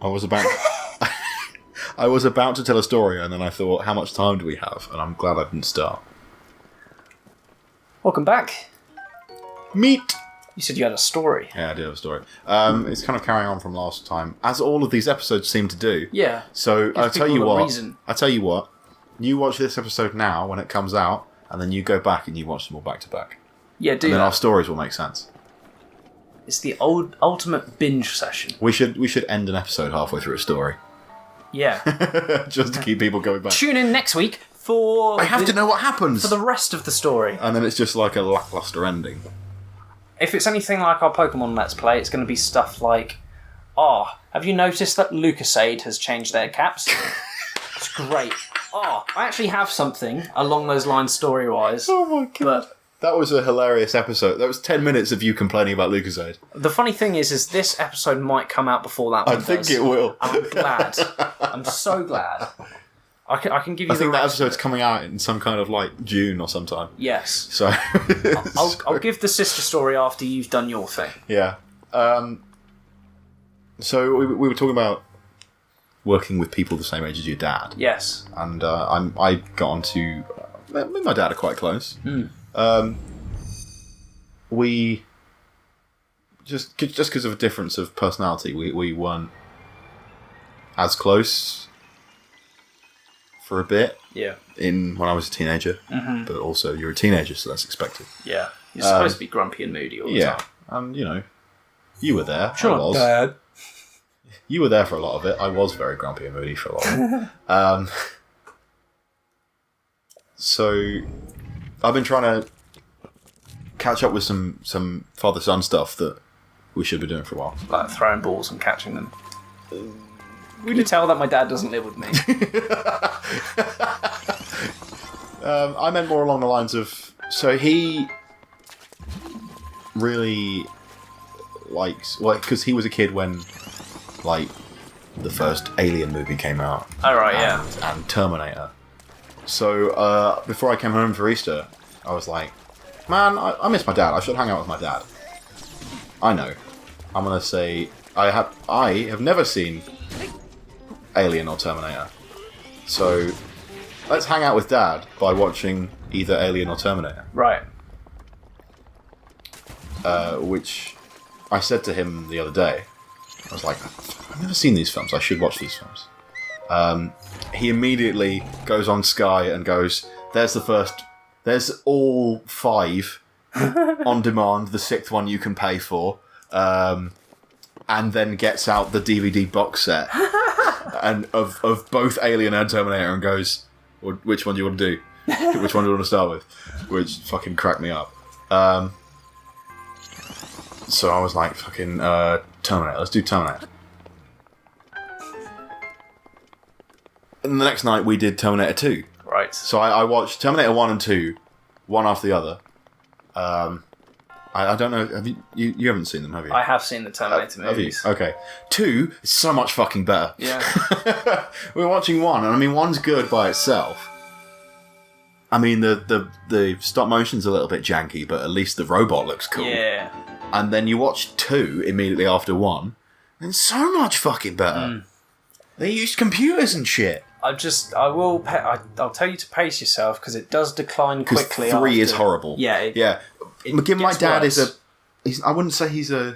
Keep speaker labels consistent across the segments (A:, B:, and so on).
A: I was about to tell a story, and then I thought, how much time do we have? And I'm glad I didn't start.
B: Welcome back.
A: Meet!
B: You said you had a story.
A: Yeah, I do have a story. It's kind of carrying on from last time, as all of these episodes seem to do.
B: Yeah.
A: So I'll tell you what.
B: Reason.
A: I tell you what. You watch this episode now when it comes out, and then you go back and you watch them all back to back.
B: Yeah,
A: and then our stories will make sense.
B: It's the ultimate binge session.
A: We should end an episode halfway through a story.
B: Yeah.
A: Just to keep people going back.
B: Tune in next week for...
A: I have to know what happens!
B: For the rest of the story.
A: And then it's just like a lackluster ending.
B: If it's anything like our Pokemon Let's Play, it's going to be stuff like, have you noticed that LucasAid has changed their caps? It's great. I actually have something along those lines story-wise.
A: Oh my god.
B: But
A: that was a hilarious episode. That was 10 minutes of you complaining about LucasAid.
B: The funny thing is this episode might come out before that one
A: I think it will.
B: I'm glad. I'm so glad. I can give you.
A: I think that episode's coming out in some kind of like June or sometime.
B: Yes.
A: So
B: I'll give the sister story after you've done your thing.
A: Yeah. So we were talking about working with people the same age as your dad.
B: Yes.
A: And I got on to... me and my dad are quite close. We... Just because of a difference of personality, we weren't as close for a bit.
B: Yeah.
A: When I was a teenager. Mm-hmm. But also, you're a teenager, so that's expected.
B: Yeah. You're supposed to be grumpy and moody all the time.
A: And, you were there.
B: Sure,
A: I was.
B: Dad.
A: You were there for a lot of it. I was very grumpy and moody for a lot of it. So, I've been trying to catch up with some father-son stuff that we should be doing for a while.
B: Like throwing balls and catching them. We can tell that my dad doesn't live with me.
A: I meant more along the lines of... So he really likes... because he was a kid when, the first Alien movie came out.
B: Oh, right, yeah.
A: And Terminator. So, before I came home for Easter, I was like, man, I miss my dad. I should hang out with my dad. I know. I'm going to say, I have never seen Alien or Terminator. So, let's hang out with Dad by watching either Alien or Terminator.
B: Right.
A: Which I said to him the other day. I was like, I've never seen these films. I should watch these films. He immediately goes on Sky and goes, there's all 5 on demand, the 6th one you can pay for, and then gets out the DVD box set and of both Alien and Terminator and goes, well, which one do you want to do? Which one do you want to start with? Which fucking cracked me up. So I was like, fucking Terminator, let's do Terminator. And the next night we did Terminator 2.
B: Right.
A: So I watched Terminator 1 and 2, one after the other. I don't know, have you haven't seen them, have you?
B: I have seen the Terminator movies.
A: Have you? Okay. 2 is so much fucking better.
B: Yeah.
A: We're watching 1, and I mean, 1's good by itself. I mean, the stop motion's a little bit janky, but at least the robot looks cool.
B: Yeah.
A: And then you watch 2 immediately after 1, and it's so much fucking better. They used computers and shit.
B: I'll tell you to pace yourself because it does decline quickly.
A: Because 3 is horrible.
B: Yeah.
A: Yeah. Given my dad
B: worse.
A: I wouldn't say he's a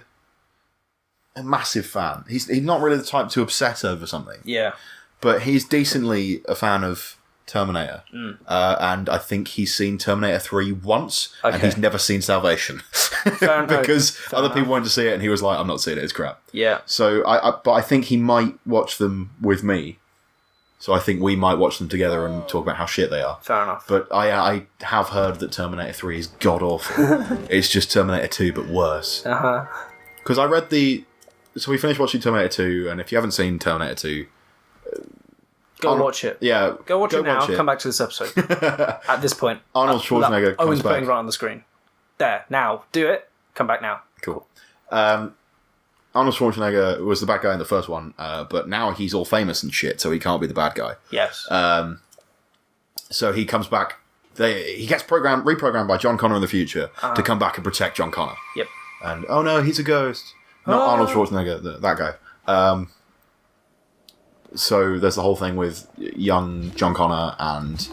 A: massive fan. He's not really the type to obsess over something.
B: Yeah.
A: But he's decently a fan of Terminator. And I think he's seen Terminator 3 once, and he's never seen Salvation. Because other people wanted to see it, and he was like, I'm not seeing it, it's crap.
B: Yeah.
A: So, but I think he might watch them with me. So I think we might watch them together and talk about how shit they are.
B: Fair enough.
A: But I have heard that Terminator 3 is god-awful. It's just Terminator 2, but worse.
B: Uh-huh.
A: Because I read So we finished watching Terminator 2, and if you haven't seen Terminator 2...
B: Go watch it.
A: Yeah.
B: Go watch it now, come back to this episode. At this point.
A: Arnold Schwarzenegger comes
B: Owen's
A: back.
B: putting right on the screen. There, now. Do it. Come back now.
A: Cool. Arnold Schwarzenegger was the bad guy in the first one, but now he's all famous and shit, so he can't be the bad guy.
B: Yes.
A: So he comes back. He gets reprogrammed by John Connor in the future to come back and protect John Connor.
B: Yep.
A: And, oh no, he's a ghost. Not Arnold Schwarzenegger, that guy. so there's the whole thing with young John Connor and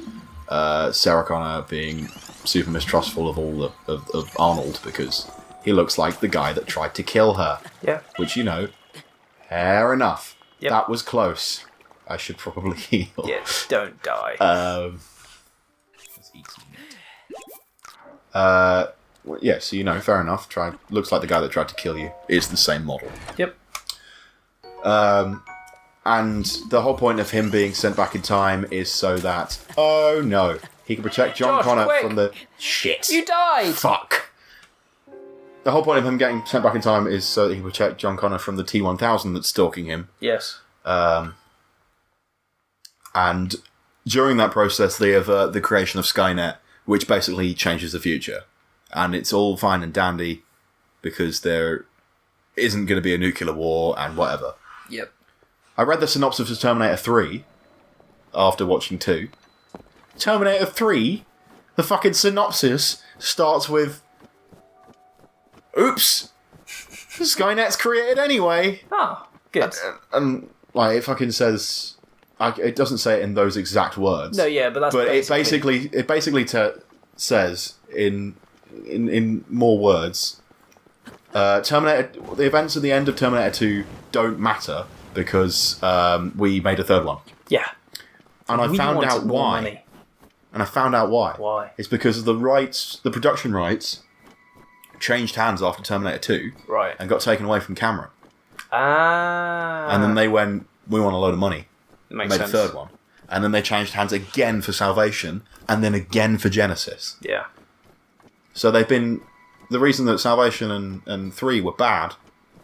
A: Sarah Connor being super mistrustful of all of Arnold because he looks like the guy that tried to kill her.
B: Yeah.
A: Which, fair enough.
B: Yep.
A: That was close. I should probably heal.
B: Yeah, don't die.
A: Let's eat some meat. Yeah, so fair enough. Looks like the guy that tried to kill you is the same model.
B: Yep.
A: And the whole point of him being sent back in time is so that, oh no, he can protect John
B: Josh,
A: Connor
B: quick!
A: from the shit.
B: You died!
A: Fuck. The whole point of him getting sent back in time is so that he can protect John Connor from the T-1000 that's stalking him.
B: Yes.
A: And during that process, they have the creation of Skynet, which basically changes the future. And it's all fine and dandy because there isn't going to be a nuclear war and whatever.
B: Yep.
A: I read the synopsis of Terminator 3 after watching 2. Terminator 3, the fucking synopsis starts with, oops, Skynet's created anyway.
B: Oh, good.
A: And it fucking says, it doesn't say it in those exact words.
B: No, yeah, but that's
A: it basically says in more words, Terminator, the events at the end of Terminator 2 don't matter because we made a third one.
B: Yeah.
A: And I found out why.
B: Money.
A: And I found out why.
B: Why?
A: It's because the production rights changed hands after Terminator 2.
B: Right.
A: And got taken away from Cameron.
B: Ah.
A: And then they went, we want a load of money.
B: Makes
A: made
B: sense.
A: a third one. And then they changed hands again for Salvation, and then again for Genesis.
B: Yeah.
A: So they've been... The reason that Salvation and 3 were bad,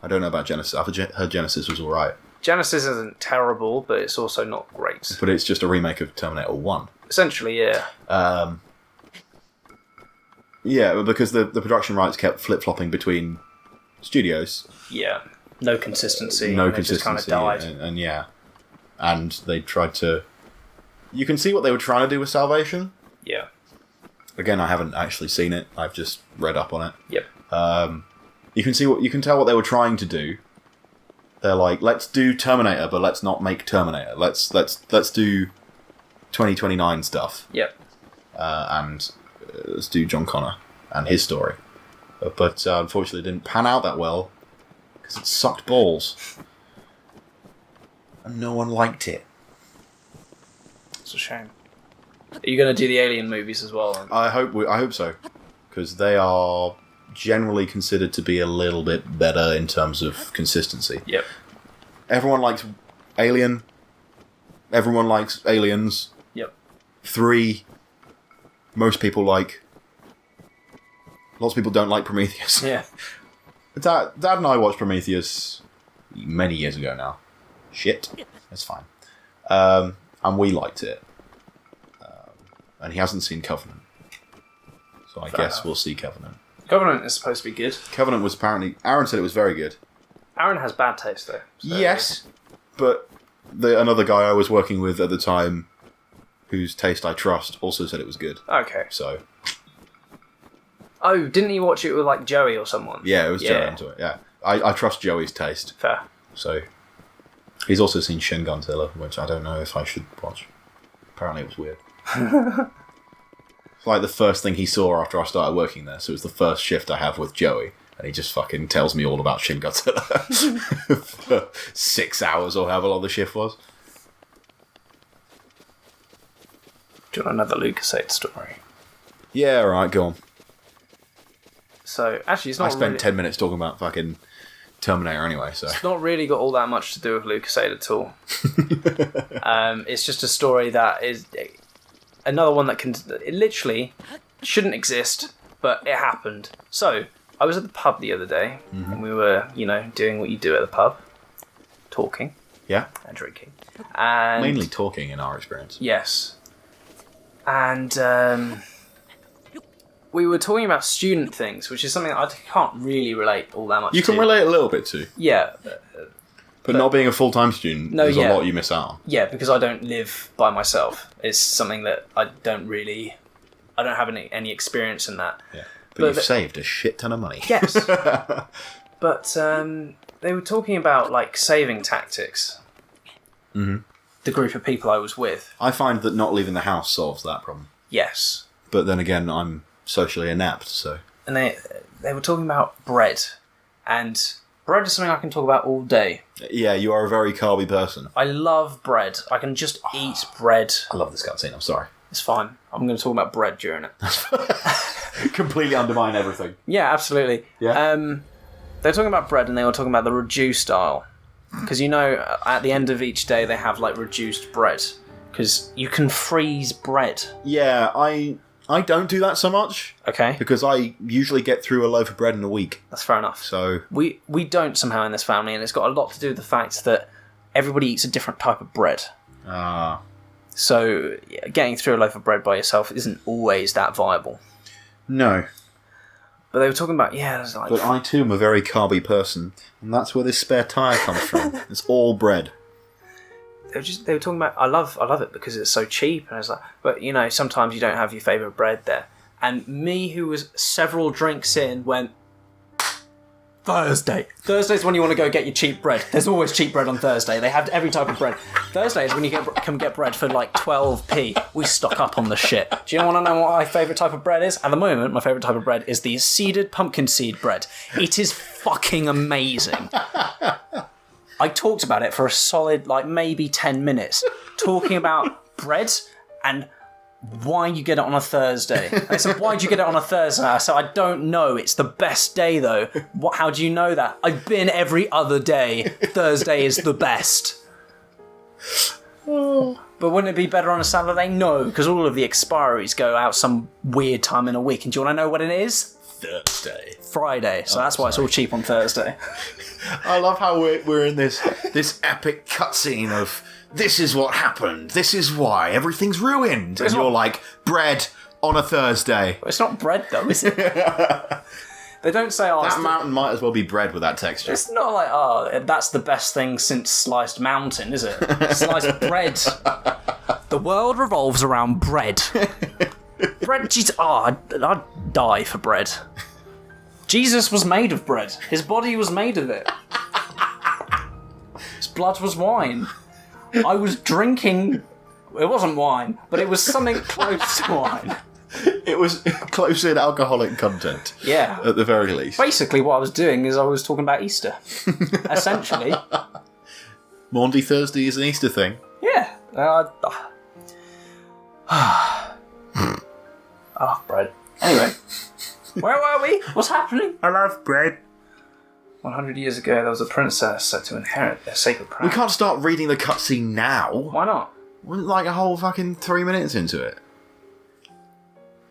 A: I don't know about Genesis. I've heard Genesis was alright.
B: Genesis isn't terrible, but it's also not great.
A: But it's just a remake of Terminator 1.
B: Essentially, yeah.
A: Yeah, because the production rights kept flip-flopping between studios.
B: Yeah. No consistency.
A: No
B: and
A: consistency.
B: It just kind of died.
A: And yeah. And they tried to... You can see what they were trying to do with Salvation.
B: Yeah.
A: Again, I haven't actually seen it. I've just read up on it.
B: Yep.
A: You can tell what they were trying to do. They're like, let's do Terminator, but let's not make Terminator. Let's do 2029 stuff.
B: Yep.
A: And let's do John Connor and his story. But unfortunately, it didn't pan out that well because it sucked balls, and no one liked it.
B: It's a shame. Are you going to do the Alien movies as well? Then?
A: I hope so, because they are generally considered to be a little bit better in terms of consistency.
B: Yep.
A: Everyone likes Alien. Everyone likes Aliens.
B: Yep.
A: 3. Most people like. Lots of people don't like Prometheus.
B: Yeah.
A: Dad and I watched Prometheus many years ago now. Shit. That's fine. And we liked it. And he hasn't seen Covenant. So I guess we'll see Covenant.
B: Covenant is supposed to be good.
A: Covenant was apparently... Aaron said it was very good.
B: Aaron has bad taste, though. So
A: Yes, but another guy I was working with at the time, whose taste I trust, also said it was good.
B: Okay.
A: So...
B: Oh, didn't you watch it with, like, Joey or someone?
A: Yeah, it was Joey into it, yeah. I trust Joey's taste.
B: Fair.
A: So... He's also seen Shin Godzilla, which I don't know if I should watch. Apparently it was weird. It's like the first thing he saw after I started working there, so it was the first shift I have with Joey, and he just fucking tells me all about Shin Godzilla for 6 hours or however long the shift was.
B: Do you want another Lucasade story?
A: Yeah, alright, go on.
B: So, actually, it's not
A: I spent 10 minutes talking about fucking Terminator anyway, so...
B: It's not really got all that much to do with Lucasade at all. It's just a story that is... Another one that it literally shouldn't exist, but it happened. So, I was at the pub the other day, and we were, doing what you do at the pub. Talking.
A: Yeah?
B: And drinking. And
A: Mainly talking in our experience.
B: yes. And we were talking about student things, which is something that I can't really relate all that much to.
A: You can relate a little bit to.
B: Yeah.
A: But not being a full-time student, there's a lot you miss out on.
B: Yeah, because I don't live by myself. It's something that I don't have any experience in that.
A: Yeah. But you've saved a shit ton of money.
B: Yes. But they were talking about, like, saving tactics. the group of people I was with.
A: I find that not leaving the house solves that problem.
B: Yes.
A: But then again, I'm socially inept, so...
B: And they were talking about bread. And bread is something I can talk about all day.
A: Yeah, you are a very carby person.
B: I love bread. I can just eat bread.
A: I love this cutscene, I'm sorry.
B: It's fine. I'm going to talk about bread during it.
A: Completely undermine everything.
B: Yeah, absolutely.
A: Yeah.
B: They were talking about bread and they were talking about the reduced style. Because, at the end of each day they have, reduced bread. Because you can freeze bread.
A: Yeah, I don't do that so much.
B: Okay.
A: Because I usually get through a loaf of bread in a week.
B: That's fair enough.
A: So...
B: We don't somehow in this family, and it's got a lot to do with the fact that everybody eats a different type of bread.
A: Ah.
B: So getting through a loaf of bread by yourself isn't always that viable.
A: No.
B: But they were talking about, there's
A: But I too am a very carby person, and that's where this spare tyre comes from. It's all bread.
B: They were talking about, I love it because it's so cheap, and I was like, but sometimes you don't have your favourite bread there. And me, who was several drinks in, went, Thursday. Thursday's when you want to go get your cheap bread. There's always cheap bread on Thursday. They have every type of bread. Thursday is when you can get bread for 12p. We stock up on the shit. Do you want to know what my favourite type of bread is? At the moment, my favourite type of bread is the seeded pumpkin seed bread. It is fucking amazing. I talked about it for a solid, maybe 10 minutes, talking about bread and why you get it on a Thursday. I said, why do you get it on a Thursday? I said, I don't know. It's the best day, though. How do you know that? I've been every other day. Thursday is the best. But wouldn't it be better on a Saturday? No, because all of the expiries go out some weird time in a week. And do you want to know what it is?
A: Thursday.
B: Friday. So that's why it's all cheap on Thursday.
A: I love how we're in this epic cutscene of this is what happened, this is why, everything's ruined. And you're like, bread on a Thursday.
B: It's not bread, though, is it? They don't say,
A: that mountain might as well be bread with that texture.
B: It's not like, that's the best thing since sliced mountain, is it? Sliced bread. The world revolves around bread. Bread, Jesus, I'd die for bread. Jesus was made of bread. His body was made of it. His blood was wine. I was drinking... It wasn't wine, but it was something close to wine.
A: It was close in alcoholic content.
B: Yeah.
A: At the very least.
B: Basically, what I was doing is I was talking about Easter. Essentially.
A: Maundy Thursday is an Easter thing.
B: Yeah. Bread. Anyway. Where were we? What's happening?
A: I love bread.
B: 100 years ago, there was a princess set to inherit their sacred crown.
A: We can't start reading the cutscene now.
B: Why not?
A: We're like a whole fucking 3 minutes into it.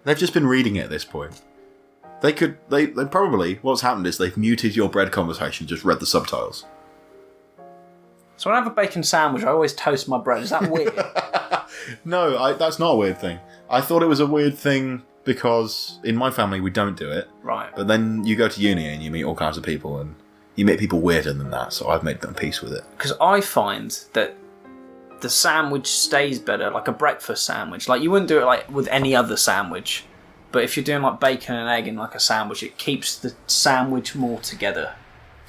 A: They've just been reading it at this point. They probably, what's happened is they've muted your bread conversation, just read the subtitles.
B: So when I have a bacon sandwich, I always toast my bread. Is that weird?
A: No, that's not a weird thing. I thought it was a weird thing because in my family we don't do it.
B: Right.
A: But then you go to uni and you meet all kinds of people and you meet people weirder than that, so I've made them peace with it.
B: Because I find that the sandwich stays better, like a breakfast sandwich. Like, you wouldn't do it with any other sandwich. But if you're doing bacon and egg in a sandwich, it keeps the sandwich more together.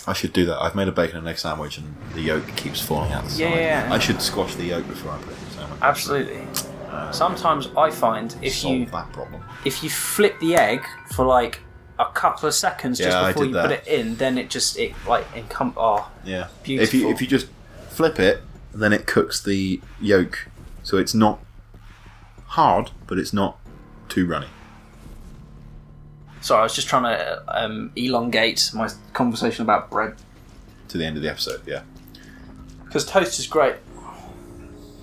A: I should do that. I've made a bacon and egg sandwich and the yolk keeps falling out the side.
B: Yeah.
A: I should squash the yolk before I put it in the sandwich.
B: Absolutely. Sometimes I find
A: solve that problem.
B: If you flip the egg for a couple of seconds just before you put it in, then it
A: yeah.
B: Beautiful.
A: If you just flip it, then it cooks the yolk, so it's not hard, but it's not too runny.
B: Sorry, I was just trying to elongate my conversation about bread.
A: To the end of the episode, yeah.
B: Because toast is great.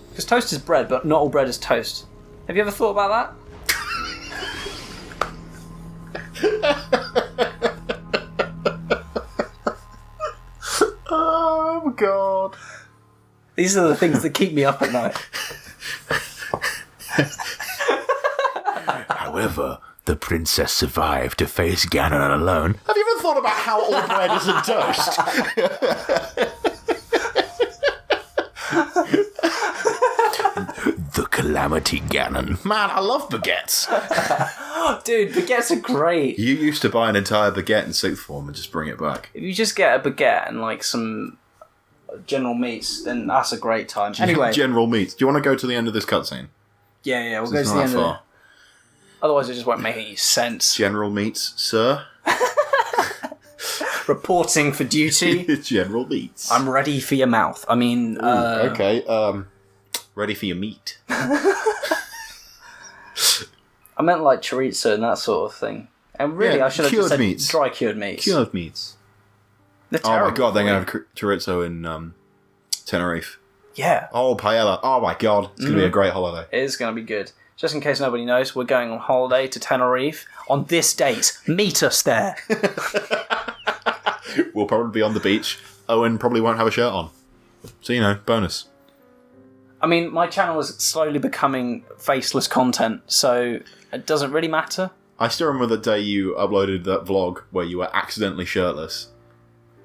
B: Because toast is bread, but not all bread is toast. Have you ever thought about that?
A: Oh, God.
B: These are the things that keep me up at night.
A: However, the princess survived to face Ganon alone. Have you ever thought about how all bread isn't toast? The calamity Ganon. Man, I love baguettes.
B: Dude, baguettes are great.
A: You used to buy an entire baguette in sixth form and just bring it back.
B: If you just get a baguette and some General Meats, then that's a great time. Anyway.
A: General Meats. Do you want to go to the end of this cutscene?
B: Yeah, we'll go to the end of it. Otherwise, it just won't make any sense.
A: General Meats, sir.
B: Reporting for duty.
A: General Meats.
B: I'm ready for your mouth. I mean,
A: okay. Ready for your meat.
B: I meant like chorizo and that sort of thing. And really, I should have just said
A: meats.
B: dry cured meats.
A: Cured meats.
B: They're
A: Oh my
B: terrible
A: god, they're
B: for
A: going
B: you.
A: to have chorizo in Tenerife.
B: Yeah,
A: Oh, paella. Oh my god, it's going to be a great holiday.
B: it is going to be good. Just in case nobody knows, we're going on holiday to Tenerife on this date. Meet us there.
A: We'll probably be on the beach. Owen probably won't have a shirt on. So, bonus.
B: I mean, my channel is slowly becoming faceless content, so it doesn't really matter.
A: I still remember the day you uploaded that vlog where you were accidentally shirtless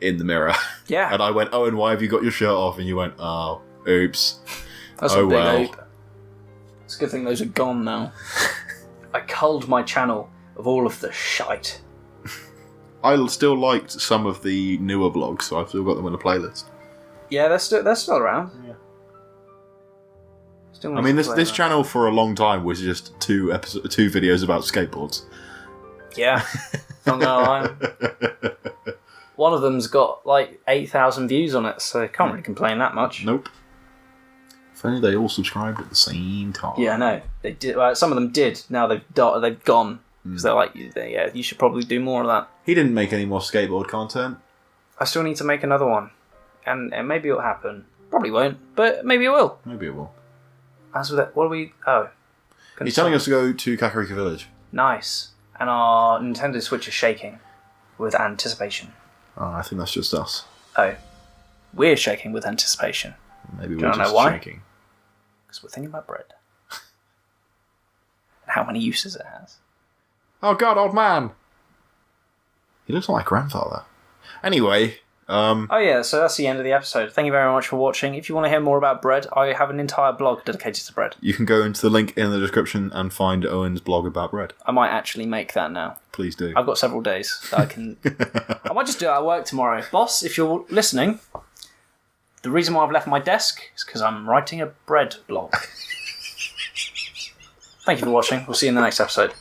A: in the mirror.
B: Yeah.
A: And I went, Owen, why have you got your shirt off? And you went, oh, oops.
B: That's
A: Oh,
B: a big
A: well.
B: hope. It's a good thing those are gone now. I culled my channel of all of the shite.
A: I still liked some of the newer vlogs, so I've still got them in a playlist.
B: Yeah, they're still around.
A: Yeah.
B: Still
A: I mean,
B: need to play
A: this
B: them.
A: channel for a long time was just two videos about skateboards.
B: Yeah, not gonna lie. One of them's got like 8,000 views on it, so can't really complain that much.
A: Nope. If only they all subscribed at the same time.
B: Yeah, I know. They did. Well, some of them did. Now they've gone because they're like, yeah, you should probably do more of that.
A: He didn't make any more skateboard content.
B: I still need to make another one, and maybe it'll happen. Probably won't, but maybe it will.
A: Maybe it will.
B: As with it, what are we? Oh,
A: He's telling us to go to Kakariko Village.
B: nice. And our Nintendo Switch is shaking with anticipation.
A: Oh, I think that's just us.
B: Oh, we're shaking with anticipation
A: Maybe
B: you
A: we're
B: wanna
A: just
B: know why?
A: shaking.
B: because we're thinking about bread and how many uses it has.
A: Oh god, old man! He looks like my grandfather. Anyway,
B: Oh yeah, so that's the end of the episode. Thank you very much for watching. If you want to hear more about bread, I have an entire blog dedicated to bread.
A: you can go into the link in the description and find Owen's blog about bread.
B: I might actually make that now.
A: Please do.
B: I've got several days that I can... I might just do it at work tomorrow. Boss, if you're listening, the reason why I've left my desk is because I'm writing a bread blog. Thank you for watching. We'll see you in the next episode.